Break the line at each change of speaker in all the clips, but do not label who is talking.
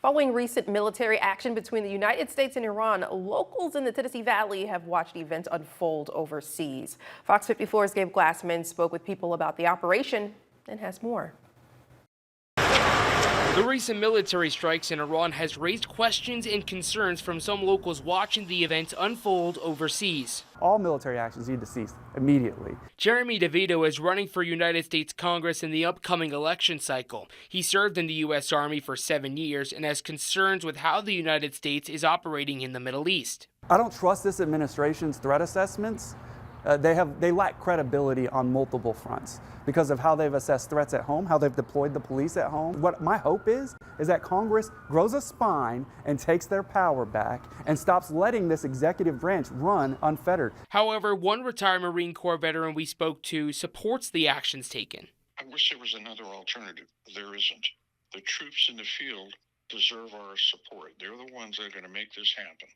Following recent military action between the United States and Iran, locals in the Tennessee Valley have watched events unfold overseas. Fox 54's Gabe Glassman spoke with people about the operation and has more.
The recent military strikes in Iran has raised questions and concerns from some locals watching the events unfold overseas.
All military actions need to cease immediately.
Jeremy DeVito is running for United States Congress in the upcoming election cycle. He served in the U.S. Army for 7 years and has concerns with how the United States is operating in the Middle East.
I don't trust this administration's threat assessments. They lack credibility on multiple fronts because of how they've assessed threats at home, how they've deployed the police at home. What my hope is that Congress grows a spine and takes their power back and stops letting this executive branch run unfettered.
However, one retired Marine Corps veteran we spoke to supports the actions taken.
I wish there was another alternative. There isn't. The troops in the field deserve our support. They're the ones that are going to make this happen.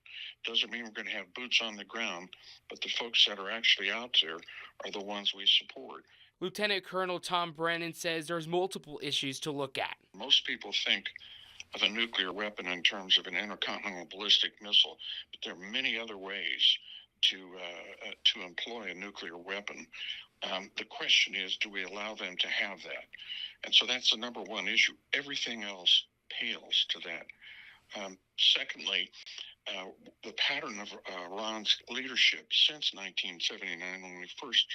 Doesn't mean we're going to have boots on the ground, but the folks that are actually out there are the ones we support.
Lieutenant Colonel Tom Brennan says there's multiple issues to look at.
Most people think of a nuclear weapon in terms of an intercontinental ballistic missile, but there are many other ways to employ a nuclear weapon. The question is, do we allow them to have that? And so that's the number one issue. Everything else pales to that. Secondly, the pattern of Iran's leadership since 1979, when we first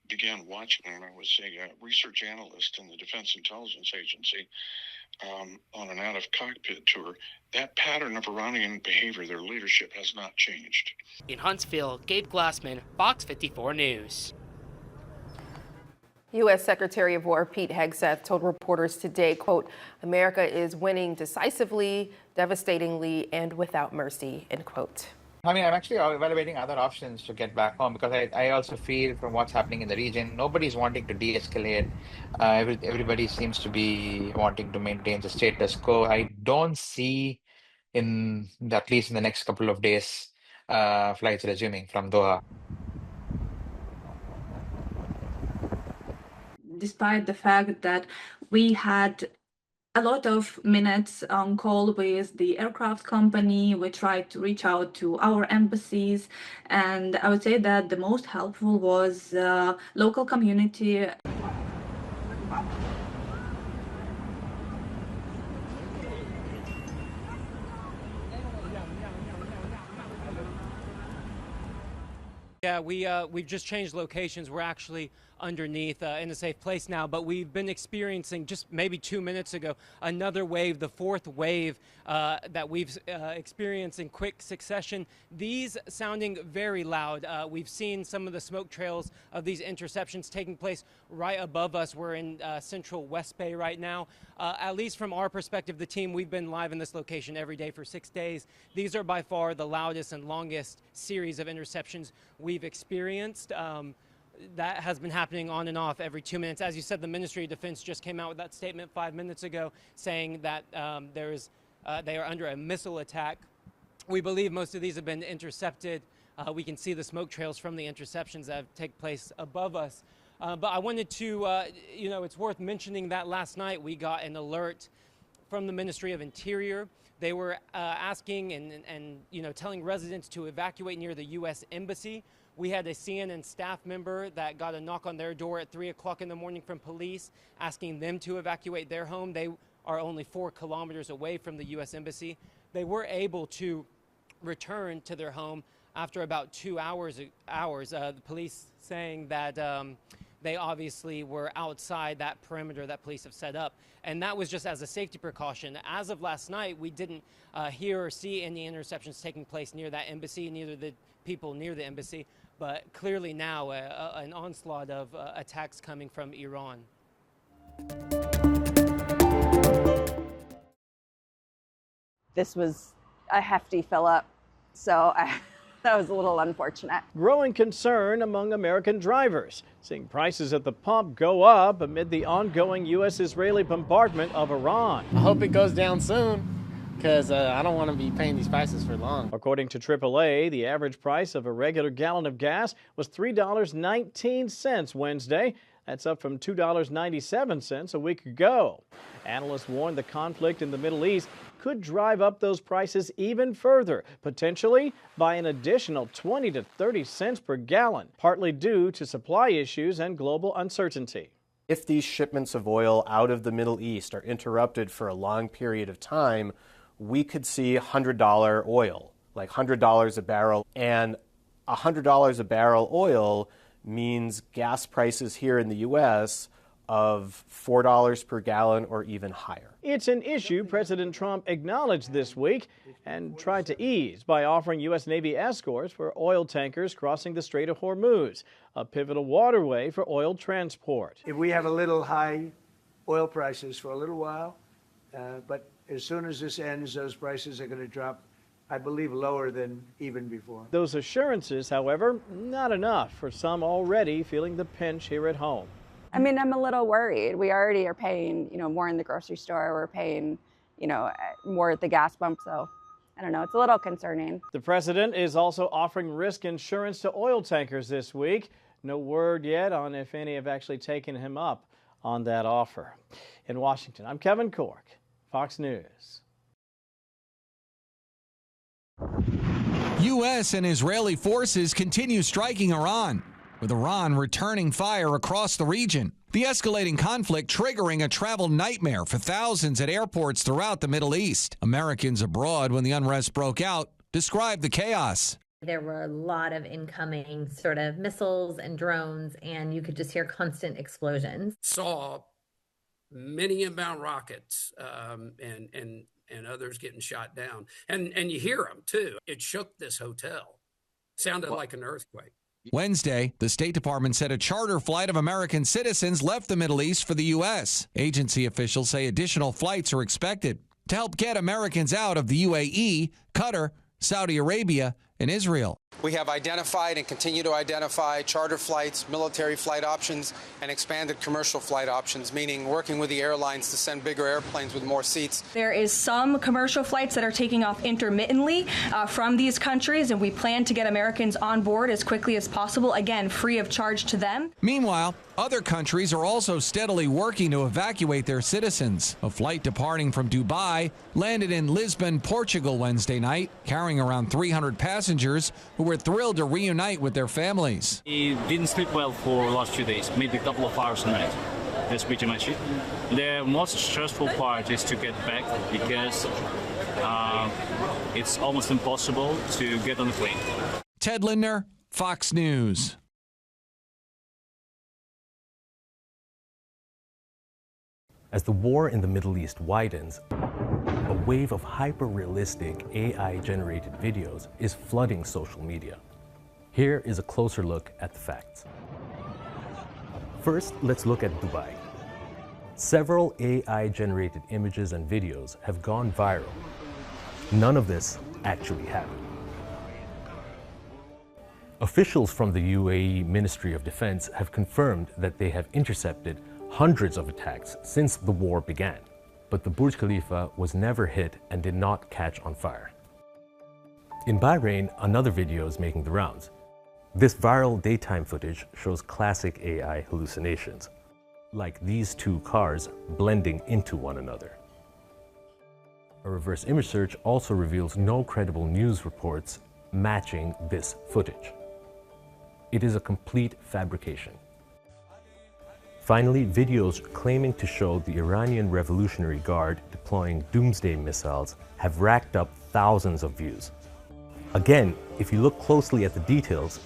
began watching, and I was a research analyst in the Defense Intelligence Agency on an out-of-cockpit tour, that pattern of Iranian behavior, their leadership, has not changed.
In Huntsville, Gabe Glassman, Fox 54 News.
U.S. Secretary of War Pete Hegseth told reporters today, quote, "America is winning decisively, devastatingly, and without mercy," end quote.
I mean, I'm actually evaluating other options to get back home because I also feel from what's happening in the region, nobody's wanting to de-escalate. Everybody seems to be wanting to maintain the status quo. I don't see, at least in the next couple of days, flights resuming from Doha.
Despite the fact that we had a lot of minutes on call with the aircraft company, we tried to reach out to our embassies, and I would say that the most helpful was local community.
Yeah, we've just changed locations. We're actually underneath in a safe place now, but we've been experiencing just maybe 2 minutes ago another wave, the fourth wave that we've experienced in quick succession. These sounding very loud. We've seen some of the smoke trails of these interceptions taking place right above us. We're in central West Bay right now. At least from our perspective, the team, we've been live in this location every day for 6 days. These are by far the loudest and longest series of interceptions we've experienced. That has been happening on and off every 2 minutes. As you said, the Ministry of Defense just came out with that statement 5 minutes ago saying that they are under a missile attack. We believe most of these have been intercepted. We can see the smoke trails from the interceptions that have taken place above us. But I wanted to, it's worth mentioning that last night we got an alert from the Ministry of Interior. They were asking and telling residents to evacuate near the U.S. Embassy. We had a CNN staff member that got a knock on their door at 3 o'clock in the morning from police asking them to evacuate their home. They are only 4 kilometers away from the U.S. Embassy. They were able to return to their home after about 2 hours. The police saying that they obviously were outside that perimeter that police have set up. And that was just as a safety precaution. As of last night, we didn't hear or see any interceptions taking place near that embassy, neither the people near the embassy. But clearly now an onslaught of attacks coming from Iran.
This was a hefty fill up, so that was a little unfortunate.
Growing concern among American drivers, seeing prices at the pump go up amid the ongoing U.S.-Israeli bombardment of Iran.
I hope it goes down soon, because I don't want to be paying these prices for long.
According to AAA, the average price of a regular gallon of gas was $3.19 Wednesday. That's up from $2.97 a week ago. Analysts warn the conflict in the Middle East could drive up those prices even further, potentially by an additional 20 to 30 cents per gallon, partly due to supply issues and global uncertainty.
If these shipments of oil out of the Middle East are interrupted for a long period of time, we could see $100 oil, like $100 a barrel. And $100 a barrel oil means gas prices here in the U.S. of $4 per gallon or even higher.
It's an issue President Trump acknowledged this week and tried to ease by offering U.S. Navy escorts for oil tankers crossing the Strait of Hormuz, a pivotal waterway for oil transport.
If we have a little high oil prices for a little while, but as soon as this ends, those prices are going to drop, I believe, lower than even before.
Those assurances, however, not enough for some already feeling the pinch here at home.
I mean, I'm a little worried. We already are paying, more in the grocery store. We're paying, more at the gas pump. So I don't know. It's a little concerning.
The president is also offering risk insurance to oil tankers this week. No word yet on if any have actually taken him up on that offer. In Washington, I'm Kevin Cork, Fox News.
U.S. and Israeli forces continue striking Iran, with Iran returning fire across the region. The escalating conflict triggering a travel nightmare for thousands at airports throughout the Middle East. Americans abroad when the unrest broke out described the chaos.
There were a lot of incoming sort of missiles and drones, and you could just hear constant explosions.
Saw many inbound rockets and others getting shot down. And you hear them, too. It shook this hotel. Sounded like an earthquake.
Wednesday, the State Department said a charter flight of American citizens left the Middle East for the U.S. Agency officials say additional flights are expected to help get Americans out of the UAE, Qatar, Saudi Arabia, and Israel.
We have identified and continue to identify charter flights, military flight options, and expanded commercial flight options, meaning working with the airlines to send bigger airplanes with more seats.
There is some commercial flights that are taking off intermittently from these countries, and we plan to get Americans on board as quickly as possible, again, free of charge to them.
Meanwhile, other countries are also steadily working to evacuate their citizens. A flight departing from Dubai landed in Lisbon, Portugal Wednesday night, carrying around 300 passengers who were thrilled to reunite with their families.
He didn't sleep well for the last 2 days, maybe a couple of hours a night. That's pretty much it. The most stressful part is to get back because it's almost impossible to get on the plane.
Ted Lindner, Fox News.
As the war in the Middle East widens, a wave of hyper-realistic AI-generated videos is flooding social media. Here is a closer look at the facts. First, let's look at Dubai. Several AI-generated images and videos have gone viral. None of this actually happened. Officials from the UAE Ministry of Defense have confirmed that they have intercepted hundreds of attacks since the war began, but the Burj Khalifa was never hit and did not catch on fire. In Bahrain, another video is making the rounds. This viral daytime footage shows classic AI hallucinations, like these two cars blending into one another. A reverse image search also reveals no credible news reports matching this footage. It is a complete fabrication. Finally, videos claiming to show the Iranian Revolutionary Guard deploying doomsday missiles have racked up thousands of views. Again, if you look closely at the details,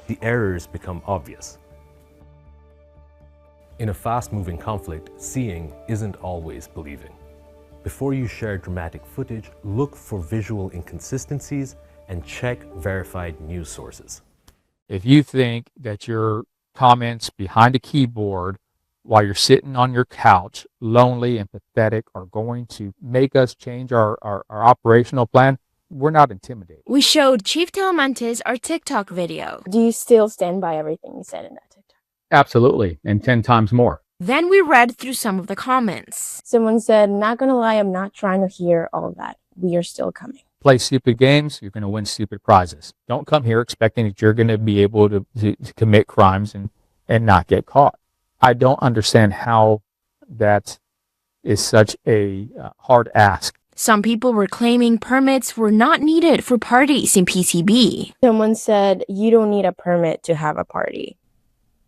the errors become obvious. In a fast-moving conflict, seeing isn't always believing. Before you share dramatic footage, look for visual inconsistencies and check verified news sources.
If you think that your comments behind a keyboard while you're sitting on your couch, lonely and pathetic, are going to make us change our operational plan, we're not intimidated.
We showed Chief Telemantes our TikTok video. Do you still stand by everything you said in that TikTok?
Absolutely, and 10 times more.
Then we read through some of the comments. Someone said, not gonna lie, I'm not trying to hear all of that. We are still coming.
Play stupid games, you're going to win stupid prizes. Don't come here expecting that you're going to be able to commit crimes and and not get caught. I don't understand how that is such a hard ask.
Some people were claiming permits were not needed for parties in PCB. Someone said, you don't need a permit to have a party.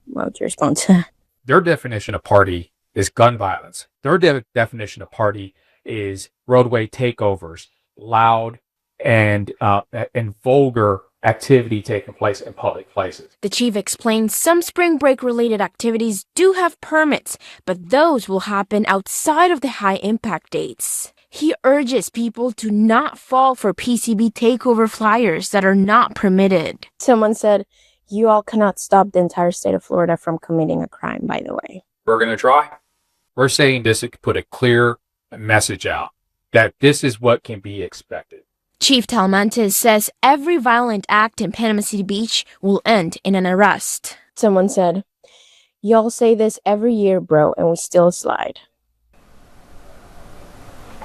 What would you respond to that?
Their definition of party is gun violence. Their definition of party is roadway takeovers, loud and vulgar activity taking place in public places.
The chief explained some spring break related activities do have permits, but those will happen outside of the high impact dates. He urges people to not fall for PCB takeover flyers that are not permitted. Someone said, you all cannot stop the entire state of Florida from committing a crime, by the way.
We're going to try. We're saying this to put a clear message out that this is what can be expected.
Chief Talmantes says every violent act in Panama City Beach will end in an arrest. Someone said, y'all say this every year, bro, and we still slide.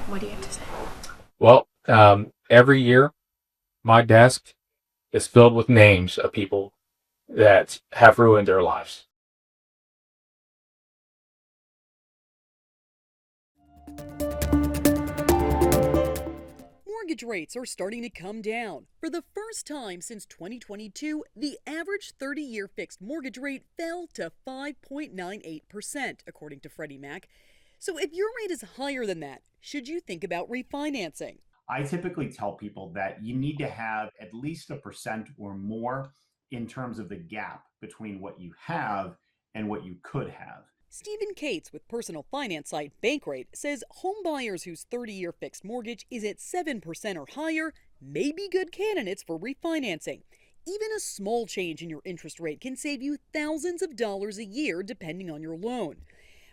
What do you have to say?
Well, every year, my desk is filled with names of people that have ruined their lives.
Mortgage rates are starting to come down. For the first time since 2022, the average 30-year fixed mortgage rate fell to 5.98%, according to Freddie Mac. So if your rate is higher than that, should you think about refinancing?
I typically tell people that you need to have at least 1% or more in terms of the gap between what you have and what you could have.
Stephen Cates with personal finance site Bankrate says home buyers whose 30-year fixed mortgage is at 7% or higher may be good candidates for refinancing. Even a small change in your interest rate can save you thousands of dollars a year depending on your loan.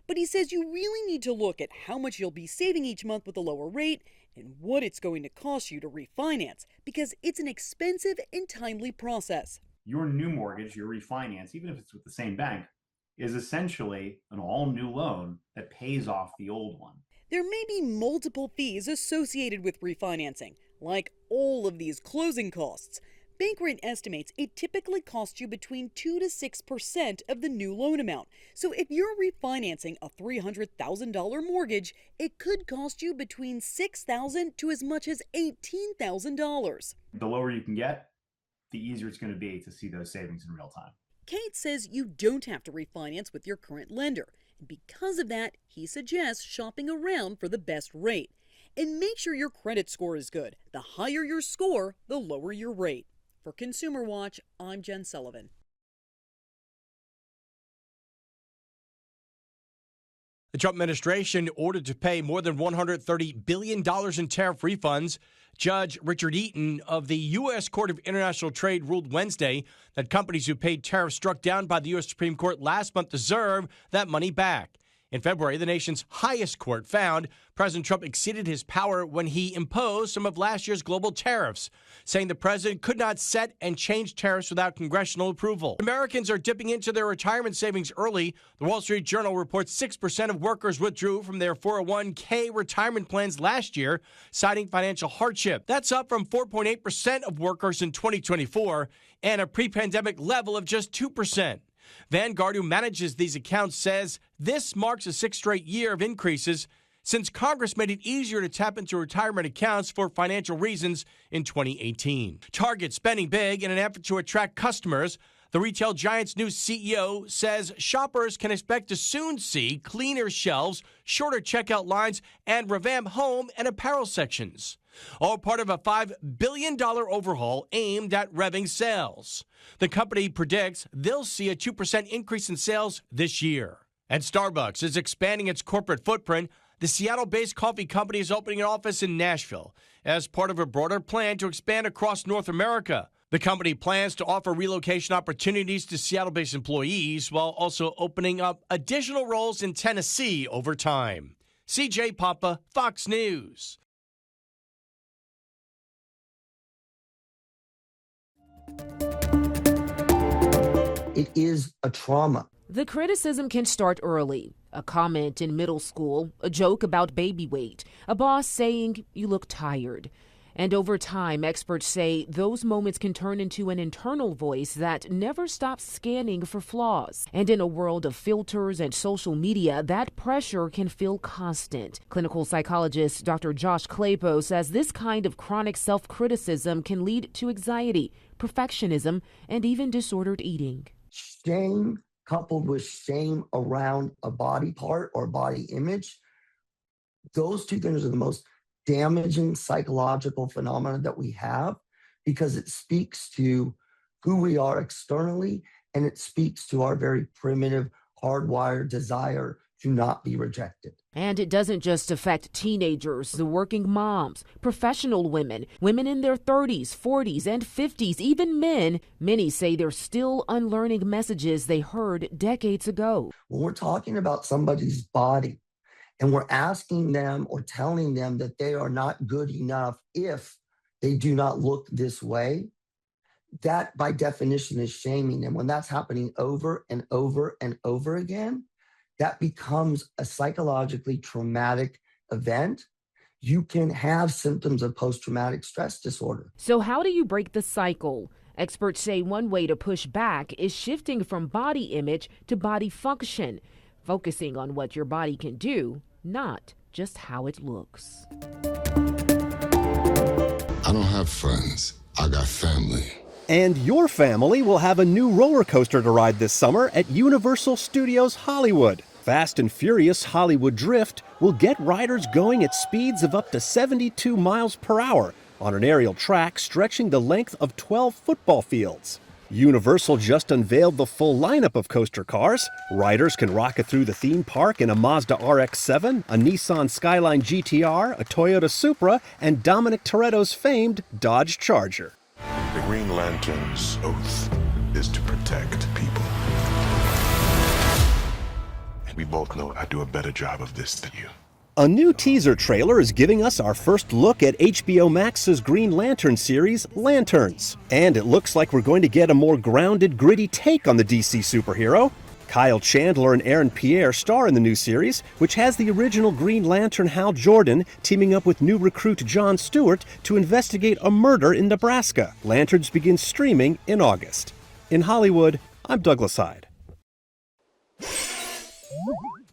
But he says you really need to look at how much you'll be saving each month with a lower rate and what it's going to cost you to refinance, because it's an expensive and timely process.
Your new mortgage, your refinance, even if it's with the same bank, is essentially an all-new loan that pays off the old one.
There may be multiple fees associated with refinancing, like all of these closing costs. Bankrate estimates it typically costs you between 2 to 6% of the new loan amount. So if you're refinancing a $300,000 mortgage, it could cost you between $6,000 to as much as $18,000.
The lower you can get, the easier it's going to be to see those savings in real time.
Kate says you don't have to refinance with your current lender. And because of that, he suggests shopping around for the best rate. And make sure your credit score is good. The higher your score, the lower your rate. For Consumer Watch, I'm Jen Sullivan.
The Trump administration ordered to pay more than $130 billion in tariff refunds. Judge Richard Eaton of the U.S. Court of International Trade ruled Wednesday that companies who paid tariffs struck down by the U.S. Supreme Court last month deserve that money back. In February, the nation's highest court found President Trump exceeded his power when he imposed some of last year's global tariffs, saying the president could not set and change tariffs without congressional approval. Americans are dipping into their retirement savings early. The Wall Street Journal reports 6% of workers withdrew from their 401k retirement plans last year, citing financial hardship. That's up from 4.8% of workers in 2024 and a pre-pandemic level of just 2%. Vanguard, who manages these accounts, says this marks a sixth straight year of increases since Congress made it easier to tap into retirement accounts for financial reasons in 2018. Target spending big in an effort to attract customers. The retail giant's new CEO says shoppers can expect to soon see cleaner shelves, shorter checkout lines, and revamped home and apparel sections. All part of a $5 billion overhaul aimed at revving sales. The company predicts they'll see a 2% increase in sales this year. And Starbucks is expanding its corporate footprint. The Seattle-based coffee company is opening an office in Nashville as part of a broader plan to expand across North America. The company plans to offer relocation opportunities to Seattle-based employees while also opening up additional roles in Tennessee over time. CJ Papa, Fox News.
It is a trauma.
The criticism can start early. A comment in middle school, a joke about baby weight, a boss saying you look tired. And over time, experts say those moments can turn into an internal voice that never stops scanning for flaws. And in a world of filters and social media, that pressure can feel constant. Clinical psychologist Dr. Josh Clapo says this kind of chronic self-criticism can lead to anxiety, perfectionism, and even disordered eating.
Shame coupled with shame around a body part or body image, those two things are the most damaging psychological phenomena that we have, because it speaks to who we are externally, and it speaks to our very primitive, hardwired desire to not be rejected.
And it doesn't just affect teenagers, the working moms, professional women, women in their 30s, 40s, and 50s, even men. Many say they're still unlearning messages they heard decades ago.
When we're talking about somebody's body, and we're asking them or telling them that they are not good enough if they do not look this way, that by definition is shaming them. When that's happening over and over and over again, that becomes a psychologically traumatic event. You can have symptoms of post-traumatic stress disorder.
So how do you break the cycle? Experts say one way to push back is shifting from body image to body function, focusing on what your body can do, not just how it looks.
I don't have friends, I got family.
And your family will have a new roller coaster to ride this summer at Universal Studios Hollywood. Fast and Furious Hollywood Drift will get riders going at speeds of up to 72 miles per hour on an aerial track stretching the length of 12 football fields. Universal just unveiled the full lineup of coaster cars. Riders can rocket through the theme park in a Mazda RX-7, a Nissan Skyline GTR, a Toyota Supra, and Dominic Toretto's famed Dodge Charger.
The Green Lantern's oath is to protect people. And we both know I do a better job of this than you.
A new teaser trailer is giving us our first look at HBO Max's Green Lantern series, Lanterns. And it looks like we're going to get a more grounded, gritty take on the DC superhero. Kyle Chandler and Aaron Pierre star in the new series, which has the original Green Lantern Hal Jordan teaming up with new recruit Jon Stewart to investigate a murder in Nebraska. Lanterns begins streaming in August. In Hollywood, I'm Douglas Hyde.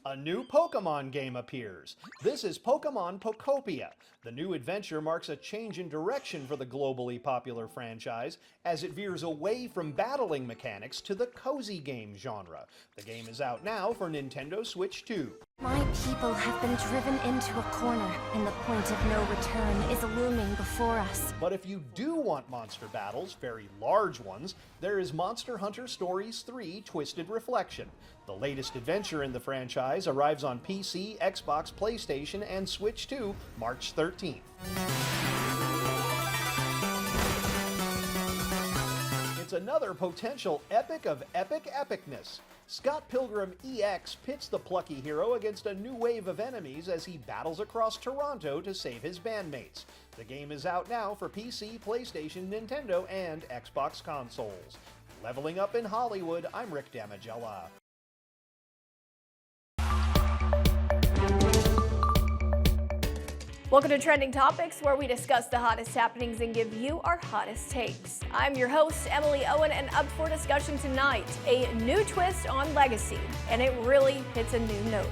A new Pokemon game appears. This is Pokemon Pokopia. The new adventure marks a change in direction for the globally popular franchise as it veers away from battling mechanics to the cozy game genre. The game is out now for Nintendo Switch 2.
My people have been driven into a corner, and the point of no return is looming before us.
But if you do want monster battles, very large ones, there is Monster Hunter Stories 3 Twisted Reflection. The latest adventure in the franchise arrives on PC, Xbox, PlayStation, and Switch 2 March 13th. It's another potential epic of epic epicness. Scott Pilgrim EX pits the plucky hero against a new wave of enemies as he battles across Toronto to save his bandmates. The game is out now for PC, PlayStation, Nintendo, and Xbox consoles. Leveling Up in Hollywood, I'm Rick Damigella.
Welcome to Trending Topics, where we discuss the hottest happenings and give you our hottest takes. I'm your host, Emily Owen, and up for discussion tonight, a new twist on Legacy, and it really hits a new note.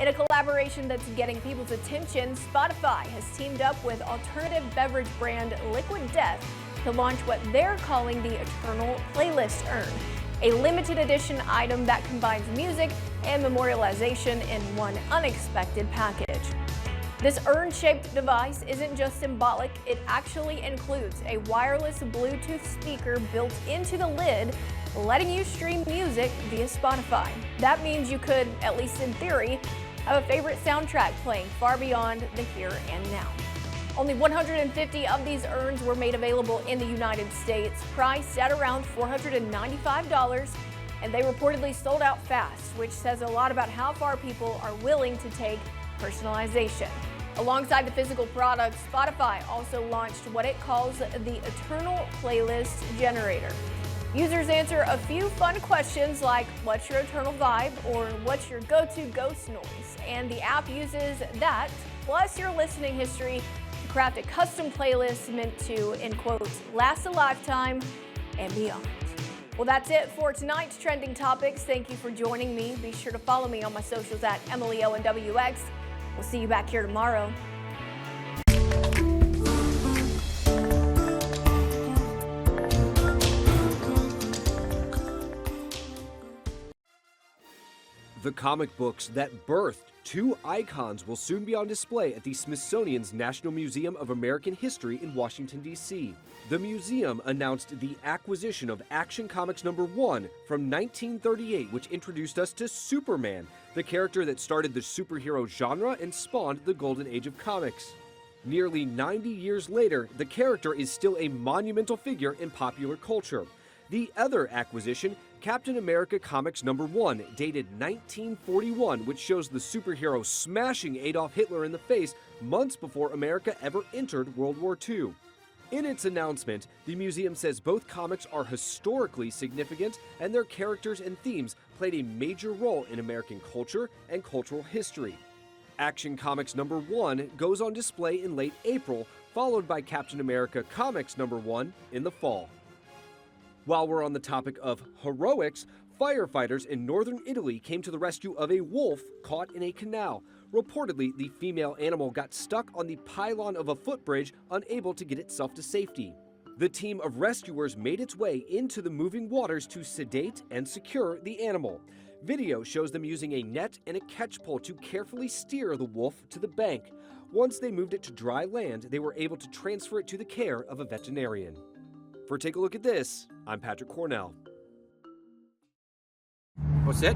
In a collaboration that's getting people's attention, Spotify has teamed up with alternative beverage brand Liquid Death to launch what they're calling the Eternal Playlist Urn, a limited edition item that combines music and memorialization in one unexpected package. This urn-shaped device isn't just symbolic, it actually includes a wireless Bluetooth speaker built into the lid, letting you stream music via Spotify. That means you could, at least in theory, have a favorite soundtrack playing far beyond the here and now. Only 150 of these urns were made available in the United States, priced at around $495, and they reportedly sold out fast, which says a lot about how far people are willing to take personalization. Alongside the physical product, Spotify also launched what it calls the Eternal Playlist Generator. Users answer a few fun questions like, what's your eternal vibe, or what's your go-to ghost noise? And the app uses that, plus your listening history, to craft a custom playlist meant to, in quotes, last a lifetime and beyond. Well, that's it for tonight's trending topics. Thank you for joining me. Be sure to follow me on my socials at Emily Owen WX. We'll see you back here tomorrow.
The comic books that birthed two icons will soon be on display at the Smithsonian's National Museum of American History in Washington, D.C. The museum announced the acquisition of Action Comics #1 from 1938, which introduced us to Superman, the character that started the superhero genre and spawned the golden age of comics. Nearly 90 years later, the character is still a monumental figure in popular culture. The other acquisition, Captain America Comics #1, dated 1941, which shows the superhero smashing Adolf Hitler in the face months before America ever entered World War II. In its announcement, the museum says both comics are historically significant and their characters and themes played a major role in American culture and cultural history. Action Comics #1 goes on display in late April, followed by Captain America Comics #1 in the fall. While we're on the topic of heroics, firefighters in northern Italy came to the rescue of a wolf caught in a canal. Reportedly, the female animal got stuck on the pylon of a footbridge, unable to get itself to safety. The team of rescuers made its way into the moving waters to sedate and secure the animal. Video shows them using a net and a catch pole to carefully steer the wolf to the bank. Once they moved it to dry land, they were able to transfer it to the care of a veterinarian. For Take a Look at This, I'm Patrick Cornell.
What's it?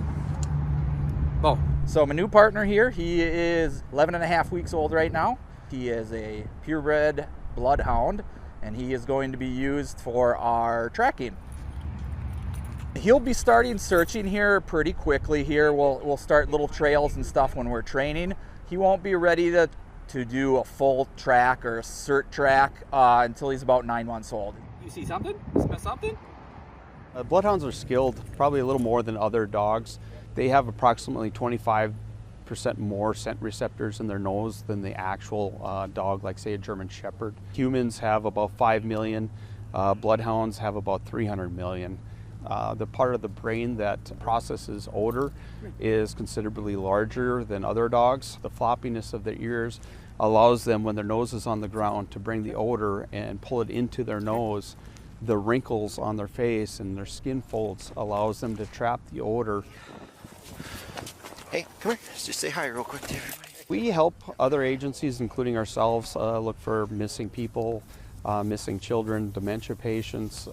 Oh, so my new partner here, he is 11 and a half weeks old right now. He is a purebred bloodhound, and he is going to be used for our tracking. He'll be starting searching here pretty quickly here. We'll start little trails and stuff when we're training. He won't be ready to do a full track or a cert track until he's about 9 months old. You see something? Smell something?
Bloodhounds are skilled probably a little more than other dogs. They have approximately 25% more scent receptors in their nose than the actual dog, like say a German Shepherd. Humans have about 5 million. Bloodhounds have about 300 million. The part of the brain that processes odor is considerably larger than other dogs. The floppiness of their ears allows them, when their nose is on the ground, to bring the odor and pull it into their nose. The wrinkles on their face and their skin folds allows them to trap the odor.
Hey, come here. Let's just say hi real quick to everybody.
We help other agencies, including ourselves, look for missing people, missing children, dementia patients,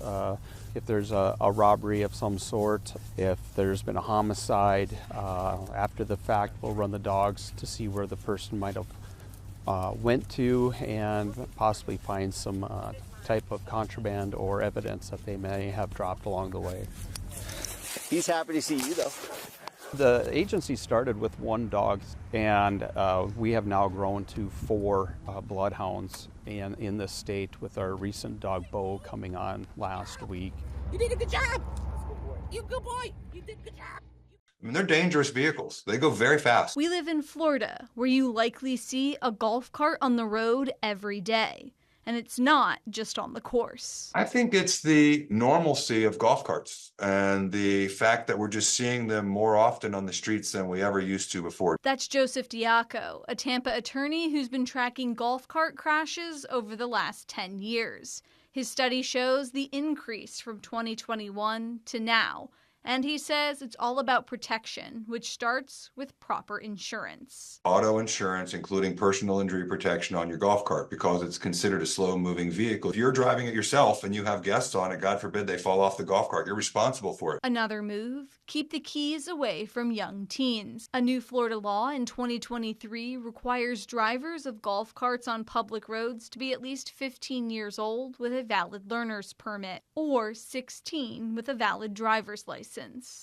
if there's a robbery of some sort, if there's been a homicide. After the fact, we'll run the dogs to see where the person might have went to and possibly find some type of contraband or evidence that they may have dropped along the way.
He's happy to see you, though.
The agency started with 1 dog, and we have now grown to 4 bloodhounds in this state, with our recent dog Bo coming on last week.
You did a good job. You good boy. You did a good job.
I mean, they're dangerous vehicles. They go very fast.
We live in Florida, where you likely see a golf cart on the road every day. And it's not just on the course.
I think it's the normalcy of golf carts and the fact that we're just seeing them more often on the streets than we ever used to before.
That's Joseph Diaco, a Tampa attorney who's been tracking golf cart crashes over the last 10 years. His study shows the increase from 2021 to now. And he says it's all about protection, which starts with proper insurance.
Auto insurance, including personal injury protection on your golf cart, because it's considered a slow-moving vehicle. If you're driving it yourself and you have guests on it, God forbid they fall off the golf cart, you're responsible for it.
Another move, keep the keys away from young teens. A new Florida law in 2023 requires drivers of golf carts on public roads to be at least 15 years old with a valid learner's permit, or 16 with a valid driver's license.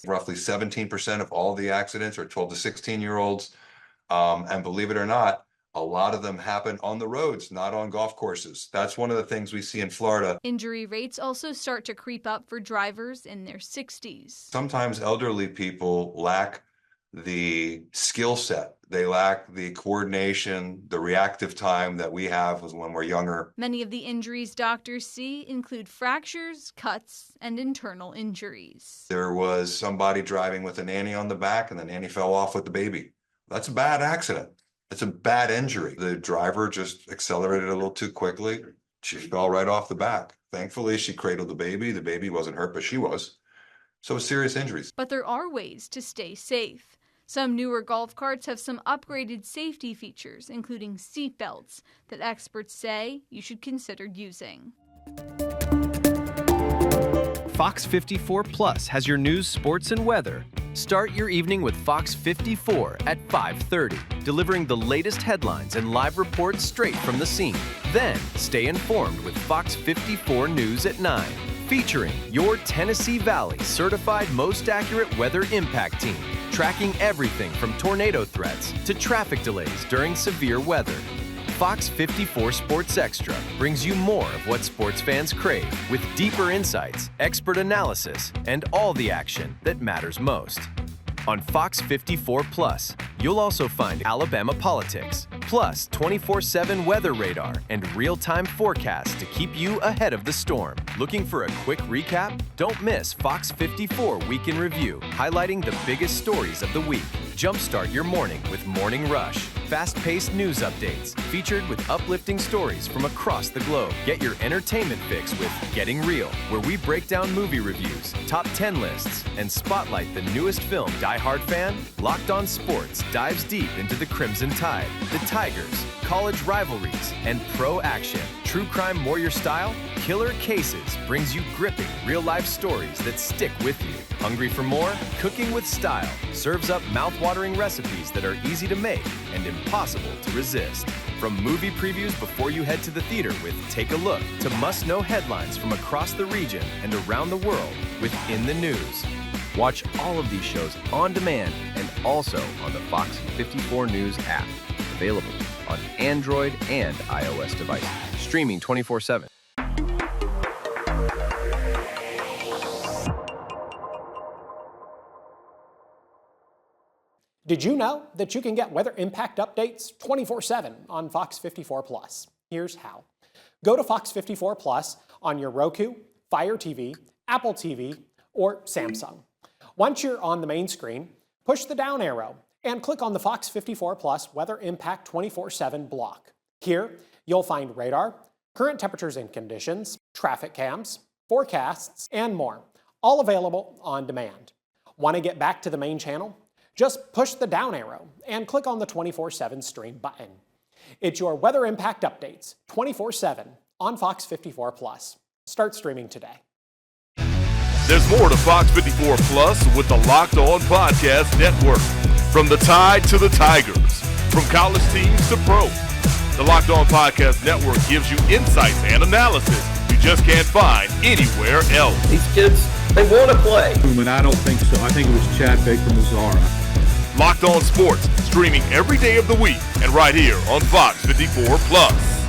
Roughly 17% of all the accidents are 12 to 16-year-olds. And believe it or not, a lot of them happen on the roads, not on golf courses. That's one of the things we see in Florida.
Injury rates also start to creep up for drivers in their 60s.
Sometimes elderly people lack the skill set. They lack the coordination, the reactive time that we have when we're younger.
Many of the injuries doctors see include fractures, cuts, and internal injuries.
There was somebody driving with a nanny on the back and the nanny fell off with the baby. That's a bad accident. It's a bad injury. The driver just accelerated a little too quickly. She fell right off the back. Thankfully, she cradled the baby. The baby wasn't hurt, but she was. So serious injuries.
But there are ways to stay safe. Some newer golf carts have some upgraded safety features, including seat belts, that experts say you should consider using.
Fox 54 Plus has your news, sports, and weather. Start your evening with Fox 54 at 5:30, delivering the latest headlines and live reports straight from the scene. Then stay informed with Fox 54 News at 9, featuring your Tennessee Valley certified most accurate weather impact team, tracking everything from tornado threats to traffic delays during severe weather. Fox 54 Sports Extra brings you more of what sports fans crave, with deeper insights, expert analysis, and all the action that matters most. On Fox 54 Plus, you'll also find Alabama politics, plus 24/7 weather radar and real-time forecasts to keep you ahead of the storm. Looking for a quick recap? Don't miss Fox 54 Week in Review, highlighting the biggest stories of the week. Jumpstart your morning with Morning Rush. Fast-paced news updates, featured with uplifting stories from across the globe. Get your entertainment fix with Getting Real, where we break down movie reviews, top 10 lists, and spotlight the newest film. Die Hard fan? Locked On Sports dives deep into the Crimson Tide, the Tigers, college rivalries, and pro action. True crime warrior style? Killer Cases brings you gripping real-life stories that stick with you. Hungry for more? Cooking with Style serves up mouth-watering recipes that are easy to make and impossible to resist. From movie previews before you head to the theater with Take a Look, to must-know headlines from across the region and around the world with In the News. Watch all of these shows on demand and also on the Fox 54 News app. Available on Android and iOS devices. Streaming 24/7.
Did you know that you can get weather impact updates 24/7 on Fox 54 Plus? Here's how. Go to Fox 54 Plus on your Roku, Fire TV, Apple TV, or Samsung. Once you're on the main screen, push the down arrow and click on the Fox 54 Plus Weather Impact 24/7 block. Here, you'll find radar, current temperatures and conditions, traffic cams, forecasts, and more, all available on demand. Want to get back to the main channel? Just push the down arrow and click on the 24/7 stream button. It's your weather impact updates 24/7 on Fox 54 Plus. Start streaming today.
There's more to Fox 54 Plus with the Locked On Podcast Network. From the Tide to the Tigers, from college teams to pro, the Locked On Podcast Network gives you insights and analysis you just can't find anywhere else.
These kids, they want to play.
But I don't think so. I think it was Chad Baker-Mazara.
Locked On Sports, streaming every day of the week and right here on Fox 54 Plus.